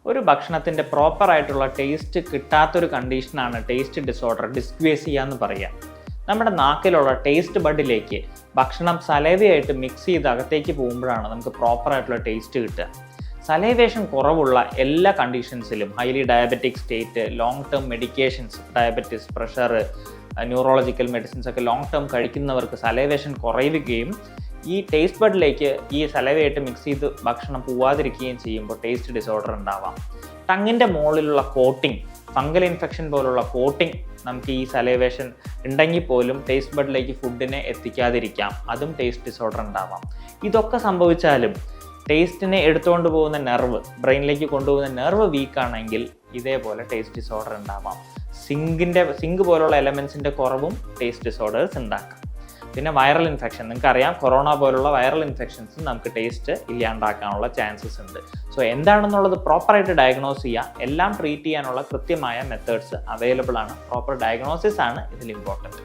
ഒരു ഭക്ഷണത്തിൻ്റെ പ്രോപ്പറായിട്ടുള്ള ടേസ്റ്റ് കിട്ടാത്തൊരു കണ്ടീഷനാണ് ടേസ്റ്റ് ഡിസോർഡർ, ഡിസ്ഗ്വേസിയ എന്ന് പറയുക. നമ്മുടെ നാക്കിലുള്ള ടേസ്റ്റ് ബഡിലേക്ക് ഭക്ഷണം സലൈവയായിട്ട് മിക്സ് ചെയ്ത് അകത്തേക്ക് പോകുമ്പോഴാണ് നമുക്ക് പ്രോപ്പറായിട്ടുള്ള ടേസ്റ്റ് കിട്ടുക. സലൈവേഷൻ കുറവുള്ള എല്ലാ കണ്ടീഷൻസിലും, highly diabetic state, long term medications, diabetes, pressure, neurological medicines ഒക്കെ ലോങ് ടേം കഴിക്കുന്നവർക്ക് സലൈവേഷൻ കുറയുകയും ഈ ടേസ്റ്റ് ബഡിലേക്ക് ഈ സലൈവയായിട്ട് മിക്സ് ചെയ്ത് ഭക്ഷണം പോവാതിരിക്കുകയും ചെയ്യുമ്പോൾ ടേസ്റ്റ് ഡിസോർഡർ ഉണ്ടാവാം. ടങ്ങിൻ്റെ മുകളിലുള്ള കോട്ടിംഗ്, ഫംഗൽ ഇൻഫെക്ഷൻ പോലുള്ള കോട്ടിംഗ് നമുക്ക് ഈ സലൈവേഷൻ ഉണ്ടെങ്കിൽ പോലും ടേസ്റ്റ് ബഡിലേക്ക് ഫുഡിനെ എത്തിക്കാതിരിക്കാം, അതും ടേസ്റ്റ് ഡിസോർഡർ ഉണ്ടാവാം. ഇതൊക്കെ സംഭവിച്ചാലും ടേസ്റ്റിനെ എടുത്തുകൊണ്ട് പോകുന്ന നെർവ്, ബ്രെയിനിലേക്ക് കൊണ്ടുപോകുന്ന നെർവ് വീക്കാണെങ്കിൽ ഇതേപോലെ ടേസ്റ്റ് ഡിസോർഡർ ഉണ്ടാവാം. സിങ്ക് പോലുള്ള എലമെൻസിൻ്റെ കുറവും ടേസ്റ്റ് ഡിസോർഡേഴ്സ് ഉണ്ടാക്കാം. പിന്നെ വൈറൽ ഇൻഫെക്ഷൻ, നിങ്ങൾക്കറിയാം കൊറോണ പോലുള്ള വൈറൽ ഇൻഫെക്ഷൻസ് നമുക്ക് ടേസ്റ്റ് ഇല്ലാണ്ടാക്കാനുള്ള ചാൻസസ് ഉണ്ട്. സോ എന്താണെന്നുള്ളത് പ്രോപ്പറായിട്ട് ഡയഗ്നോസ് ചെയ്യുക, എല്ലാം ട്രീറ്റ് ചെയ്യാനുള്ള കൃത്യമായ മെത്തേഡ്സ് അവൈലബിൾ ആണ്. പ്രോപ്പർ ഡയഗ്നോസിസ് ആണ് ഇതിൽ ഇമ്പോർട്ടൻറ്റ്.